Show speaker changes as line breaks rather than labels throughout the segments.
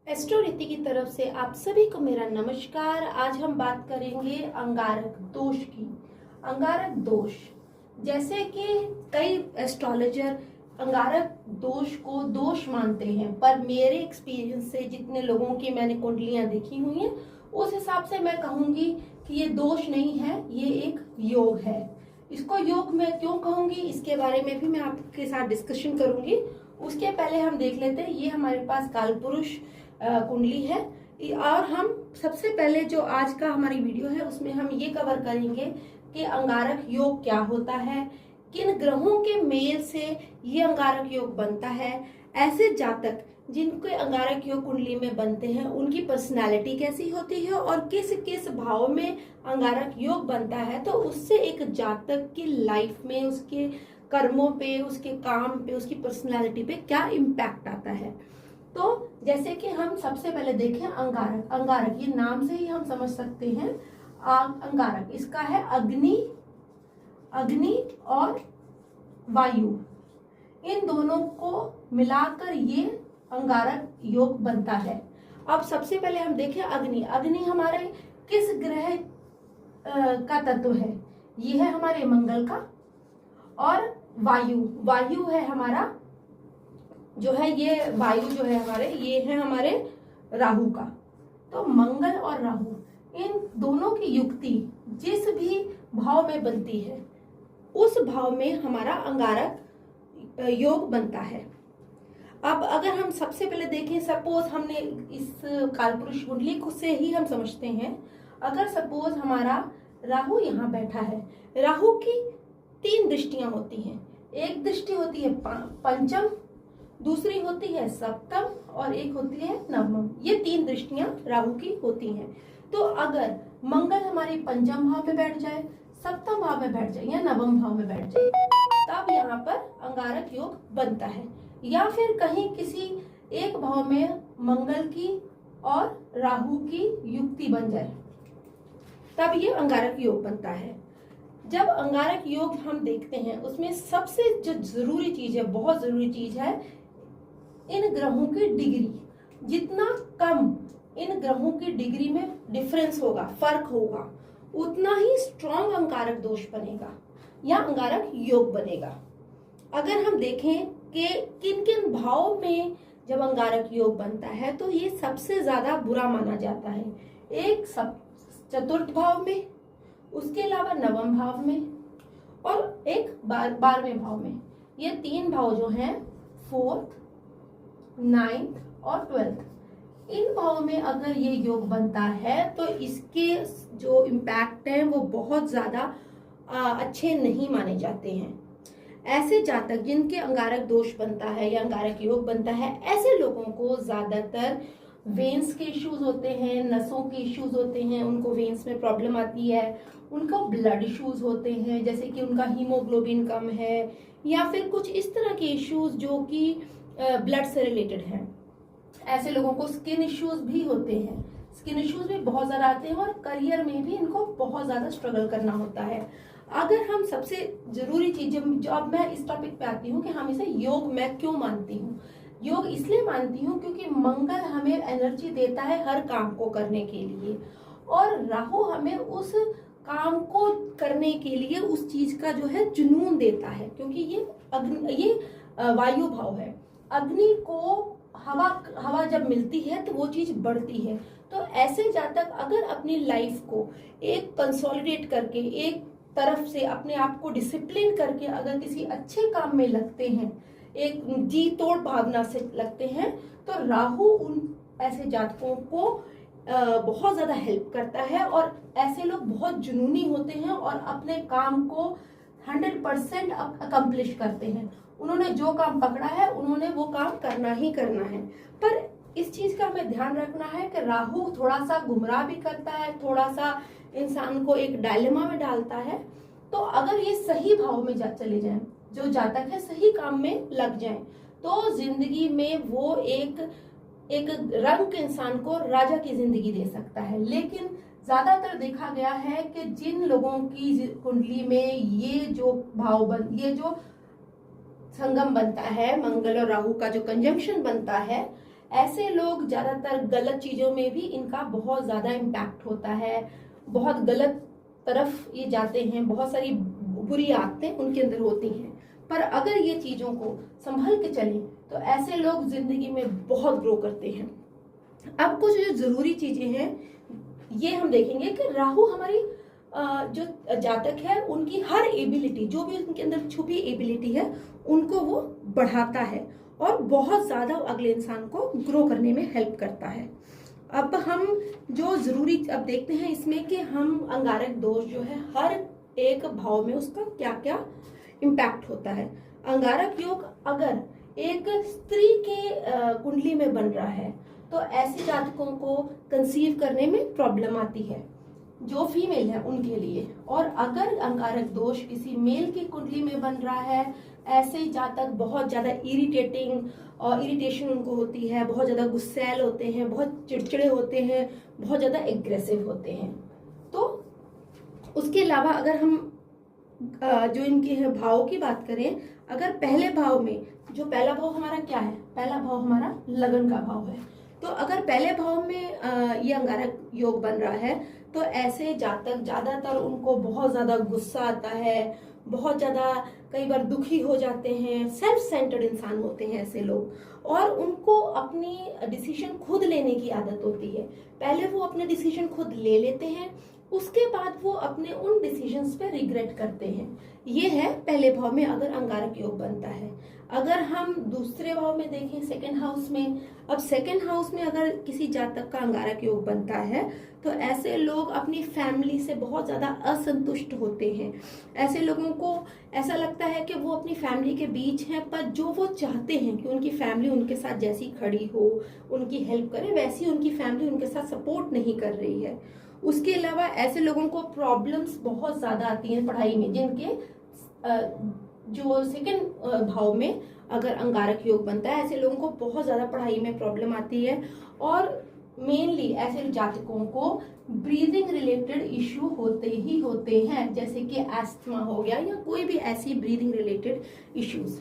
Astro रीति की तरफ से आप सभी को मेरा नमस्कार। आज हम बात करेंगे अंगारक दोष की। अंगारक दोष, जैसे कि कई एस्ट्रोलॉजर अंगारक दोष को दोष मानते हैं, पर मेरे एक्सपीरियंस से जितने लोगों की मैंने कुंडलियां देखी हुई हैं उस हिसाब से मैं कहूंगी कि ये दोष नहीं है, ये एक योग है। इसको योग मैं क्यों कहूंगी, इसके बारे में भी मैं आपके साथ डिस्कशन करूंगी। उसके पहले हम देख लेते हैं, ये हमारे पास कालपुरुष कुंडली है। और हम सबसे पहले जो आज का हमारी वीडियो है उसमें हम ये कवर करेंगे कि अंगारक योग क्या होता है, किन ग्रहों के मेल से ये अंगारक योग बनता है, ऐसे जातक जिनके अंगारक योग कुंडली में बनते हैं उनकी पर्सनालिटी कैसी होती है और किस किस भाव में अंगारक योग बनता है, तो उससे एक जातक की लाइफ में, उसके कर्मों पे, उसके काम पे, उसकी पर्सनालिटी पे क्या इम्पैक्ट आता है। तो जैसे कि हम सबसे पहले देखें अंगारक। अंगारक ये नाम से ही हम समझ सकते हैं। अंगारक इसका है अग्नि, अग्नि और वायु, इन दोनों को मिलाकर ये अंगारक योग बनता है। अब सबसे पहले हम देखें अग्नि। अग्नि हमारे किस ग्रह का तत्व है? ये है हमारे मंगल का। और वायु, वायु है हमारा जो है, ये वायु जो है हमारे, ये है हमारे राहु का। तो मंगल और राहु इन दोनों की युक्ति जिस भी भाव में बनती है उस भाव में हमारा अंगारक योग बनता है। अब अगर हम सबसे पहले देखें, सपोज हमने इस कालपुरुष कुंडली को से ही हम समझते हैं, अगर सपोज हमारा राहु यहाँ बैठा है, राहु की 3 दृष्टियां होती हैं। एक दृष्टि होती है पंचम, दूसरी होती है सप्तम और एक होती है नवम। ये 3 दृष्टियां राहु की होती हैं। तो अगर मंगल हमारी पंचम भाव में बैठ जाए, सप्तम भाव में बैठ जाए या नवम भाव में बैठ जाए, तब यहाँ पर अंगारक योग बनता है। या फिर कहीं किसी एक भाव में मंगल की और राहु की युक्ति बन जाए, तब ये अंगारक योग बनता है। जब अंगारक योग हम देखते हैं उसमें सबसे जो जरूरी चीज है, बहुत जरूरी चीज है, इन ग्रहों की डिग्री। जितना कम इन ग्रहों की डिग्री में डिफरेंस होगा, फर्क होगा, उतना ही स्ट्रॉन्ग अंगारक दोष बनेगा या अंगारक योग बनेगा। अगर हम देखें कि किन किन भाव में जब अंगारक योग बनता है तो ये सबसे ज्यादा बुरा माना जाता है। एक चतुर्थ भाव में, उसके अलावा नवम भाव में और एक 12वें भाव में। ये 3 भाव जो हैं, 4th, 9th और 12th, इन भाव में अगर ये योग बनता है तो इसके जो इम्पैक्ट है वो बहुत ज्यादा अच्छे नहीं माने जाते हैं। ऐसे जातक जिनके अंगारक दोष बनता है या अंगारक योग बनता है, ऐसे लोगों को ज्यादातर वेन्स के इश्यूज होते हैं, नसों के इश्यूज होते हैं, उनको वेन्स में प्रॉब्लम आती है, उनको ब्लड इश्यूज होते हैं, जैसे कि उनका हीमोग्लोबिन कम है या फिर कुछ इस तरह के इश्यूज जो कि ब्लड से रिलेटेड हैं। ऐसे लोगों को स्किन इश्यूज भी होते हैं, स्किन इश्यूज भी बहुत ज्यादा आते हैं और करियर में भी इनको बहुत ज्यादा स्ट्रगल करना होता है। अगर हम सबसे जरूरी चीज, जो अब मैं इस टॉपिक पे आती हूँ कि हम इसे योग मैं क्यों मानती हूँ। योग इसलिए मानती हूँ क्योंकि मंगल हमें एनर्जी देता है हर काम को करने के लिए, और राहु हमें उस काम को करने के लिए उस चीज का जो है जुनून देता है, क्योंकि ये वायु भाव है। अग्नि को हवा जब मिलती है तो वो चीज बढ़ती है। तो ऐसे जातक अगर अपनी लाइफ को एक कंसोलिडेट करके, एक तरफ से अपने आप को डिसिप्लिन करके अगर किसी अच्छे काम में लगते हैं, एक जी तोड़ भावना से लगते हैं, तो राहु उन ऐसे जातकों को बहुत ज्यादा हेल्प करता है और ऐसे लोग बहुत जुनूनी होते हैं और अपने काम को 100% अकम्प्लिश करते हैं। उन्होंने जो काम पकड़ा है उन्होंने वो काम करना ही करना है। पर इस चीज का हमें ध्यान रखना है कि राहु थोड़ा सा गुमराह भी करता है, थोड़ा सा इंसान को एक डायलेमा में डालता है। तो अगर ये सही भाव में चले जाएं, जो जातक है सही काम में लग जाएं, तो जिंदगी में वो एक रंग इंसान को राजा की जिंदगी दे सकता है। लेकिन ज्यादातर देखा गया है कि जिन लोगों की कुंडली में ये जो संगम बनता है, मंगल और राहु का जो कंजंक्शन बनता है, ऐसे लोग ज्यादातर गलत चीजों में भी इनका बहुत ज्यादा इम्पैक्ट होता है, बहुत गलत तरफ ये जाते हैं, बहुत सारी बुरी आदतें उनके अंदर होती हैं। पर अगर ये चीजों को संभल के चलें तो ऐसे लोग जिंदगी में बहुत ग्रो करते हैं। अब कुछ जो जरूरी चीजें हैं ये हम देखेंगे कि राहु हमारी जो जातक है उनकी हर एबिलिटी, जो भी उनके अंदर छुपी एबिलिटी है, उनको वो बढ़ाता है और बहुत ज्यादा अगले इंसान को ग्रो करने में हेल्प करता है। अब हम जो जरूरी अब देखते हैं इसमें कि हम अंगारक दोष जो है हर एक भाव में उसका क्या क्या इम्पैक्ट होता है। अंगारक योग अगर एक स्त्री के कुंडली में बन रहा है तो ऐसे जातकों को कंसीव करने में प्रॉब्लम आती है, जो फीमेल है उनके लिए। और अगर अंगारक दोष किसी मेल की कुंडली में बन रहा है, ऐसे जातक बहुत ज्यादा इरिटेशन उनको होती है, बहुत ज्यादा गुस्सैल होते हैं, बहुत चिड़चिड़े होते हैं, बहुत ज्यादा एग्रेसिव होते हैं। तो उसके अलावा अगर हम जो इनके भाव की बात करें, अगर पहले भाव में, जो पहला भाव हमारा क्या है, पहला भाव हमारा लगन का भाव है, तो अगर पहले भाव में ये अंगारक योग बन रहा है तो ऐसे जातक ज्यादातर उनको बहुत ज्यादा गुस्सा आता है, बहुत ज्यादा कई बार दुखी हो जाते हैं, सेल्फ सेंटर्ड इंसान होते हैं ऐसे लोग, और उनको अपनी डिसीजन खुद लेने की आदत होती है। पहले वो अपने डिसीजन खुद ले लेते हैं, उसके बाद वो अपने उन डिसीजंस पे रिग्रेट करते हैं। ये है पहले भाव में अगर अंगारक योग बनता है। अगर हम दूसरे भाव में देखें, सेकंड हाउस में, अब सेकंड हाउस में अगर किसी जातक का अंगारक योग बनता है तो ऐसे लोग अपनी फैमिली से बहुत ज्यादा असंतुष्ट होते हैं। ऐसे लोगों को ऐसा लगता है कि वो अपनी फैमिली के बीच हैं, पर जो वो चाहते हैं कि उनकी फैमिली उनके साथ जैसी खड़ी हो, उनकी हेल्प करे, वैसी उनकी फैमिली उनके साथ सपोर्ट नहीं कर रही है। उसके अलावा ऐसे लोगों को प्रॉब्लम्स बहुत ज्यादा आती हैं पढ़ाई में, जिनके जो सेकंड भाव में अगर अंगारक योग बनता है, ऐसे लोगों को बहुत ज्यादा पढ़ाई में प्रॉब्लम आती है। और मेनली ऐसे जातकों को ब्रीदिंग रिलेटेड इश्यू होते ही होते हैं, जैसे कि एस्थमा हो गया या कोई भी ऐसी ब्रीदिंग रिलेटेड इश्यूज।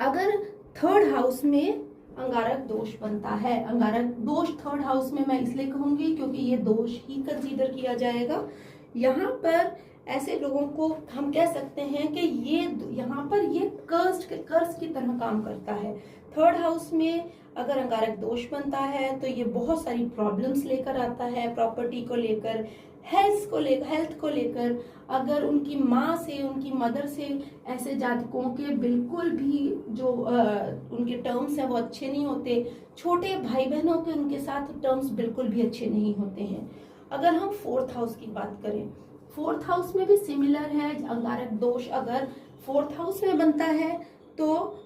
अगर थर्ड हाउस में अंगारक दोष बनता है, अंगारक दोष थर्ड हाउस में मैं इसलिए कहूंगी क्योंकि ये दोष ही कंसीडर किया जाएगा। यहाँ पर ऐसे लोगों को हम कह सकते हैं कि ये यहाँ पर ये कर्स की तरह काम करता है। थर्ड हाउस में अगर अंगारक दोष बनता है तो ये बहुत सारी प्रॉब्लम्स लेकर आता है, प्रॉपर्टी को लेकर, हेल्थ को लेकर। अगर उनकी माँ से, उनकी मदर से ऐसे जातकों के बिल्कुल भी जो उनके टर्म्स हैं वो अच्छे नहीं होते, छोटे भाई बहनों के उनके साथ टर्म्स बिल्कुल भी अच्छे नहीं होते हैं। अगर हम फोर्थ हाउस की बात करें, फोर्थ हाउस में भी सिमिलर है। अंगारक दोष अगर फोर्थ हाउस में बनता है तो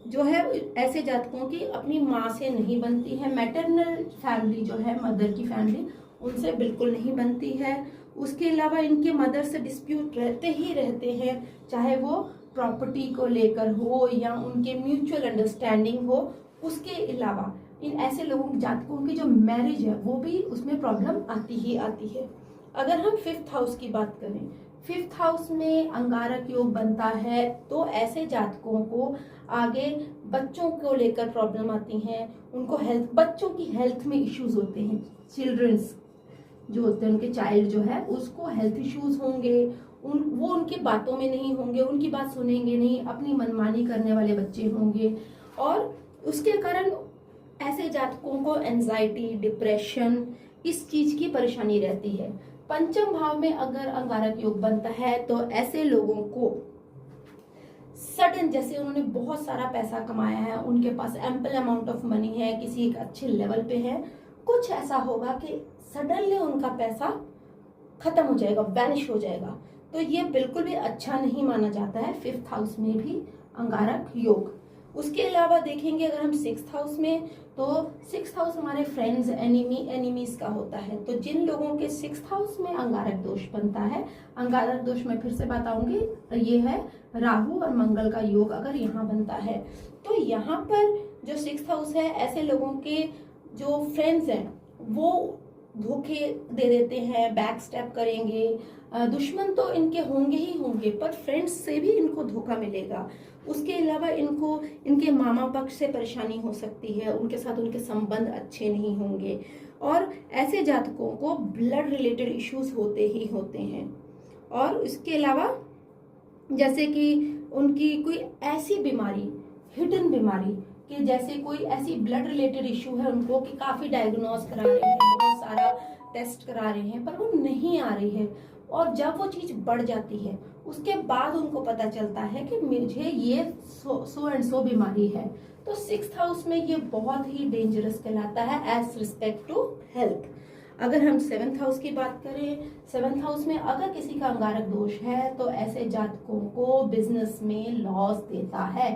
जो है ऐसे जातकों की अपनी माँ से नहीं बनती है, मैटरनल फैमिली जो है, मदर की फैमिली, उनसे बिल्कुल नहीं बनती है। उसके अलावा इनके मदर से डिस्प्यूट रहते ही रहते हैं, चाहे वो प्रॉपर्टी को लेकर हो या उनके म्यूचुअल अंडरस्टैंडिंग हो। उसके अलावा इन ऐसे लोगों जातकों की जो मैरिज है वो भी उसमें प्रॉब्लम आती ही आती है। अगर हम फिफ्थ हाउस की बात करें, फिफ्थ हाउस में अंगारक योग बनता है तो ऐसे जातकों को आगे बच्चों को लेकर प्रॉब्लम आती हैं, उनको बच्चों की हेल्थ में इश्यूज होते हैं। चिल्ड्रंस जो होते हैं, उनके चाइल्ड जो है उसको हेल्थ इश्यूज होंगे, वो उनकी बातों में नहीं होंगे, उनकी बात सुनेंगे नहीं, अपनी मनमानी करने वाले बच्चे होंगे। और उसके कारण ऐसे जातकों को एंजाइटी, डिप्रेशन, इस चीज की परेशानी रहती है। पंचम भाव में अगर अंगारक योग बनता है तो ऐसे लोगों को सडन, जैसे उन्होंने बहुत सारा पैसा कमाया है, उनके पास एम्पल अमाउंट ऑफ मनी है, किसी एक अच्छे लेवल पे है, कुछ ऐसा होगा कि सडनली उनका पैसा खत्म हो जाएगा, वैनिश हो जाएगा। तो ये बिल्कुल भी अच्छा नहीं माना जाता है फिफ्थ हाउस में भी अंगारक योग। उसके अलावा देखेंगे अगर हम सिक्स्थ हाउस में, तो सिक्स्थ हाउस हमारे फ्रेंड्स, एनिमीज का होता है। तो जिन लोगों के सिक्स्थ हाउस में अंगारक दोष बनता है, अंगारक दोष मैं फिर से बताऊंगी, ये है राहु और मंगल का योग अगर यहाँ बनता है, तो यहाँ पर जो सिक्स्थ हाउस है, ऐसे लोगों के जो फ्रेंड्स हैं वो धोखे दे देते हैं, बैक स्टेप करेंगे। दुश्मन तो इनके होंगे ही होंगे, पर फ्रेंड्स से भी इनको धोखा मिलेगा। उसके अलावा इनको इनके मामा पक्ष से परेशानी हो सकती है, उनके साथ उनके संबंध अच्छे नहीं होंगे, और ऐसे जातकों को ब्लड रिलेटेड इश्यूज होते ही होते हैं। और इसके अलावा जैसे कि उनकी कोई ऐसी बीमारी, हिडन बीमारी, कि जैसे कोई ऐसी ब्लड रिलेटेड इशू है उनको कि काफी डायग्नोज करा रहे हैं, बहुत सारा टेस्ट करा रहे हैं, पर वो नहीं आ रही है, और जब वो चीज बढ़ जाती है उसके बाद उनको पता चलता है कि मुझे ये सो एंड सो बीमारी है, तो 6th हाउस में ये बहुत ही डेंजरस कहलाता है एज रिस्पेक्ट टू हेल्थ। अगर हम 7th हाउस की बात करें, 7th हाउस में अगर किसी का अंगारक दोष है तो ऐसे जातकों को बिजनेस में लॉस देता है,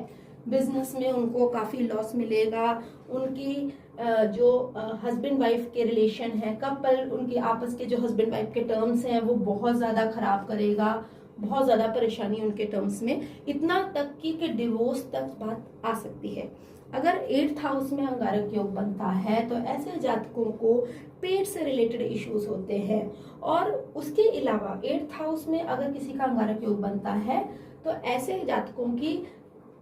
बिजनेस में उनको काफी लॉस मिलेगा। उनकी जो हस्बैंड वाइफ के रिलेशन है, कपल, उनके आपस के जो हस्बैंड वाइफ के टर्म्स हैं वो बहुत ज्यादा खराब करेगा, बहुत ज्यादा परेशानी उनके टर्म्स में, इतना तक कि डिवोर्स तक बात आ सकती है। अगर 8th हाउस में अंगारक योग बनता है तो ऐसे जातकों को पेट से रिलेटेड इश्यूज होते हैं। और उसके अलावा 8th हाउस में अगर किसी का अंगारक योग बनता है तो ऐसे जातकों की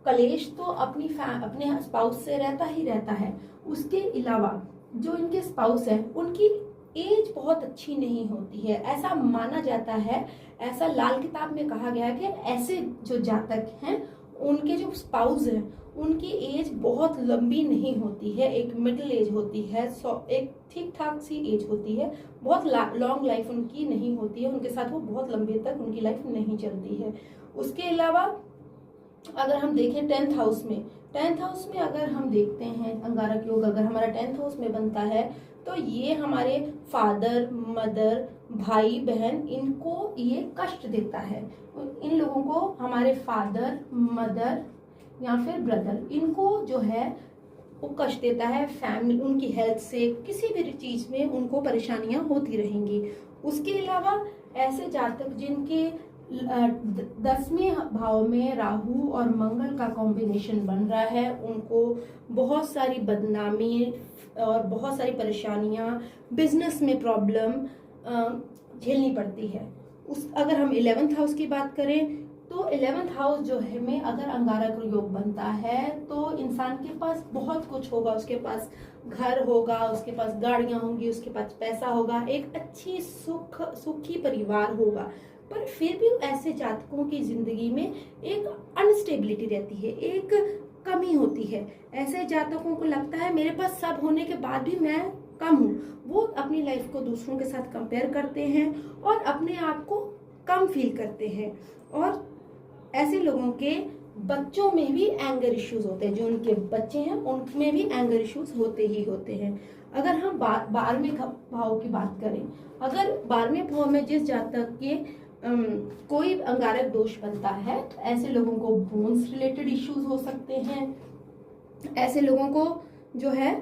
कलेश तो अपने स्पाउस से रहता ही रहता है। उसके अलावा जो इनके स्पाउस है उनकी एज बहुत अच्छी नहीं होती है, ऐसा माना जाता है, ऐसा लाल किताब में कहा गया है कि ऐसे जो जातक हैं उनके जो स्पाउस हैं उनकी एज बहुत लंबी नहीं होती है, एक मिडिल एज होती है, एक ठीक ठाक सी एज होती है, बहुत लॉन्ग लाइफ उनकी नहीं होती है, उनके साथ वो बहुत लंबे तक उनकी लाइफ नहीं चलती है। उसके अलावा अगर हम देखें 10th हाउस में, 10th हाउस में अगर हम देखते हैं अंगारक योग अगर हमारा 10th हाउस में बनता है तो ये हमारे फादर, मदर, भाई बहन, इनको ये कष्ट देता है। इन लोगों को हमारे फादर, मदर या फिर ब्रदर, इनको जो है वो कष्ट देता है, फैमिली, उनकी हेल्थ से, किसी भी चीज में उनको परेशानियां होती रहेंगी। उसके अलावा ऐसे जातक जिनके 10वें भाव में राहु और मंगल का कॉम्बिनेशन बन रहा है उनको बहुत सारी बदनामी और बहुत सारी परेशानियां, बिजनेस में प्रॉब्लम झेलनी पड़ती है। अगर हम 11th हाउस की बात करें तो 11th हाउस जो है में अगर अंगारक योग बनता है तो इंसान के पास बहुत कुछ होगा, उसके पास घर होगा, उसके पास गाड़ियां होंगी, उसके पास पैसा होगा, एक अच्छी सुखी परिवार होगा, पर फिर भी ऐसे जातकों की जिंदगी में एक अनस्टेबिलिटी रहती है, एक कमी होती है। ऐसे जातकों को लगता है मेरे पास सब होने के बाद भी मैं कम हूँ, वो अपनी लाइफ को दूसरों के साथ कंपेयर करते हैं और अपने आप को कम फील करते हैं। और ऐसे लोगों के बच्चों में भी एंगर इश्यूज होते हैं, जो उनके बच्चे हैं उनमें भी एंगर इश्यूज होते ही होते हैं। अगर हम 12वें भाव की बात करें, अगर 12वें भाव में जिस जातक के कोई अंगारक दोष बनता है तो ऐसे लोगों को बोन्स रिलेटेड इश्यूज हो सकते हैं, ऐसे लोगों को जो है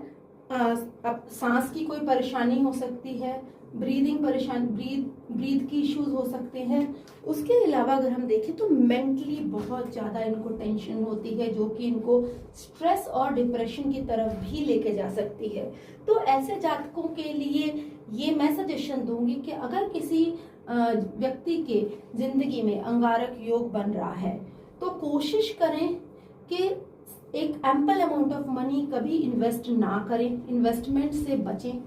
सांस की कोई परेशानी हो सकती है, ब्रीद की इश्यूज हो सकते हैं। उसके अलावा अगर हम देखें तो मेंटली बहुत ज़्यादा इनको टेंशन होती है, जो कि इनको स्ट्रेस और डिप्रेशन की तरफ भी लेके जा सकती है। तो ऐसे जातकों के लिए ये मैं सजेशन दूंगी कि अगर किसी व्यक्ति के जिंदगी में अंगारक योग बन रहा है तो कोशिश करें कि एक एम्पल अमाउंट ऑफ मनी कभी इन्वेस्ट ना करें, इन्वेस्टमेंट से बचें।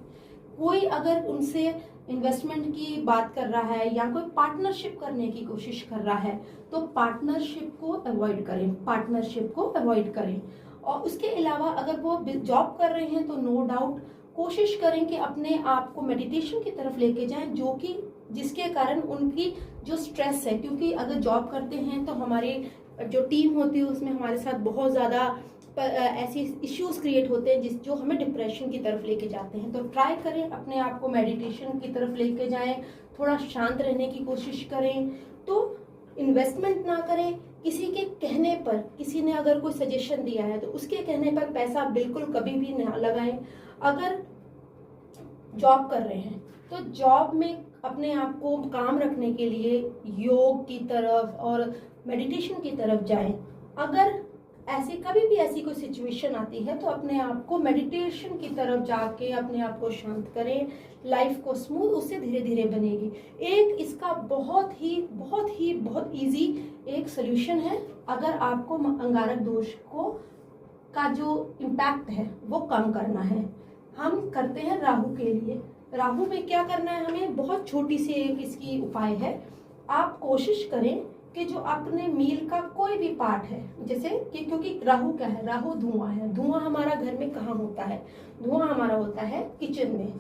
कोई अगर उनसे इन्वेस्टमेंट की बात कर रहा है या कोई पार्टनरशिप करने की कोशिश कर रहा है तो पार्टनरशिप को अवॉइड करें। और उसके अलावा अगर वो जॉब कर रहे हैं तो नो डाउट कोशिश करें कि अपने आप को मेडिटेशन की तरफ लेके जाएं, जो कि जिसके कारण उनकी जो स्ट्रेस है, क्योंकि अगर जॉब करते हैं तो हमारी जो टीम होती है उसमें हमारे साथ बहुत ज़्यादा ऐसी इश्यूज क्रिएट होते हैं जो हमें डिप्रेशन की तरफ लेके जाते हैं। तो ट्राई करें अपने आप को मेडिटेशन की तरफ लेके जाएं, थोड़ा शांत रहने की कोशिश करें। तो इन्वेस्टमेंट ना करें, किसी के कहने पर, किसी ने अगर कोई सजेशन दिया है तो उसके कहने पर पैसा बिल्कुल कभी भी ना लगाएं। अगर जॉब कर रहे हैं तो जॉब में अपने आप को काम रखने के लिए योग की तरफ और मेडिटेशन की तरफ जाएं। अगर ऐसी कभी भी ऐसी कोई सिचुएशन आती है तो अपने आप को मेडिटेशन की तरफ जाके अपने आप को शांत करें, लाइफ को स्मूथ उससे धीरे धीरे बनेगी। एक इसका बहुत इजी एक सोल्यूशन है। अगर आपको अंगारक दोष को का जो इम्पैक्ट है वो कम करना है, हम करते हैं राहु के लिए। राहु में क्या करना है हमें, बहुत छोटी सी एक इसकी उपाय है। आप कोशिश करें कि जो अपने मील का कोई भी पार्ट है, जैसे कि क्योंकि राहु क्या है, राहु धुआं है। धुआं हमारा घर में कहाँ होता है, धुआं हमारा होता है किचन में।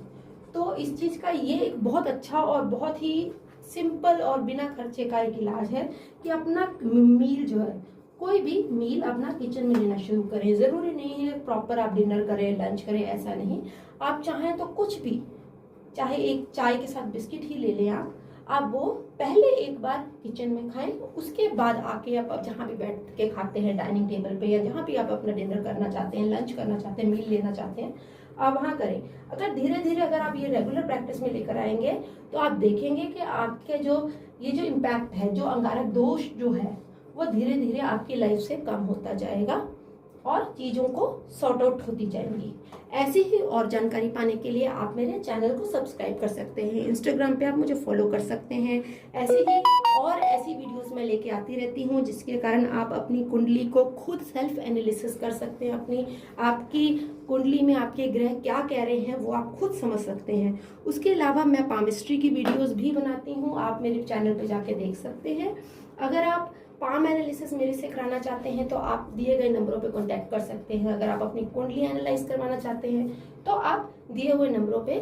तो इस चीज का ये एक बहुत अच्छा और बहुत ही सिंपल और बिना खर्चे का एक इलाज है कि अपना मील जो है, कोई भी मील अपना किचन में लेना शुरू करें। जरूरी नहीं है प्रॉपर आप डिनर करें, लंच करें, ऐसा नहीं। आप चाहें तो कुछ भी, चाहे एक चाय के साथ बिस्किट ही ले लें आप वो पहले एक बार किचन में खाएं, उसके बाद आके आप जहाँ भी बैठ के खाते हैं डाइनिंग टेबल पे, या जहाँ भी आप अपना डिनर करना चाहते हैं, लंच करना चाहते हैं, मील लेना चाहते हैं, आप वहाँ करें। अगर धीरे धीरे अगर आप ये रेगुलर प्रैक्टिस में लेकर आएंगे तो आप देखेंगे कि आपके जो ये जो इम्पैक्ट है, जो अंगारक दोष जो है, वो धीरे धीरे आपकी लाइफ से कम होता जाएगा और चीज़ों को सॉर्ट आउट होती जाएंगी। ऐसी ही और जानकारी पाने के लिए आप मेरे चैनल को सब्सक्राइब कर सकते हैं। इंस्टाग्राम पे आप मुझे फॉलो कर सकते हैं। ऐसी ही और ऐसी वीडियोस मैं लेके आती रहती हूँ जिसके कारण आप अपनी कुंडली को खुद सेल्फ एनालिसिस कर सकते हैं। आपकी कुंडली में आपके ग्रह क्या कह रहे हैं वो आप खुद समझ सकते हैं। उसके अलावा मैं पामिस्ट्री की वीडियोस भी बनाती हूँ, आप मेरे चैनल पर जाके देख सकते हैं। अगर आप पाम एनालिसिस मेरे से कराना चाहते हैं तो आप दिए गए नंबरों पे कांटेक्ट कर सकते हैं। अगर आप अपनी कुंडली एनालाइज करवाना चाहते हैं तो आप दिए हुए नंबरों पे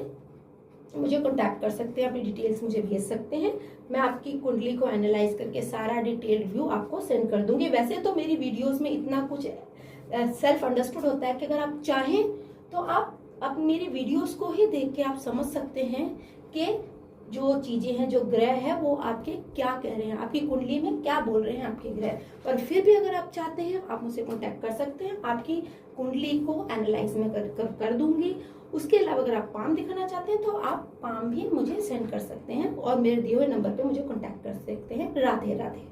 मुझे कांटेक्ट कर सकते हैं, अपनी डिटेल्स मुझे भेज सकते हैं। मैं आपकी कुंडली को एनालाइज करके सारा डिटेल्ड व्यू आपको सेंड कर दूंगी। वैसे तो मेरी वीडियोस में इतना कुछ सेल्फ अंडरस्टूड होता है कि अगर आप चाहें तो आप मेरी वीडियोस को ही देख के आप समझ सकते हैं कि जो चीजें हैं, जो ग्रह है वो आपके क्या कह रहे हैं, आपकी कुंडली में क्या बोल रहे हैं आपके ग्रह। पर फिर भी अगर आप चाहते हैं आप मुझसे कांटेक्ट कर सकते हैं, आपकी कुंडली को एनालाइज में कर दूंगी। उसके अलावा अगर आप पाम दिखाना चाहते हैं तो आप पाम भी मुझे सेंड कर सकते हैं और मेरे दिए हुए नंबर पे मुझे कांटेक्ट कर सकते हैं। राधे राधे।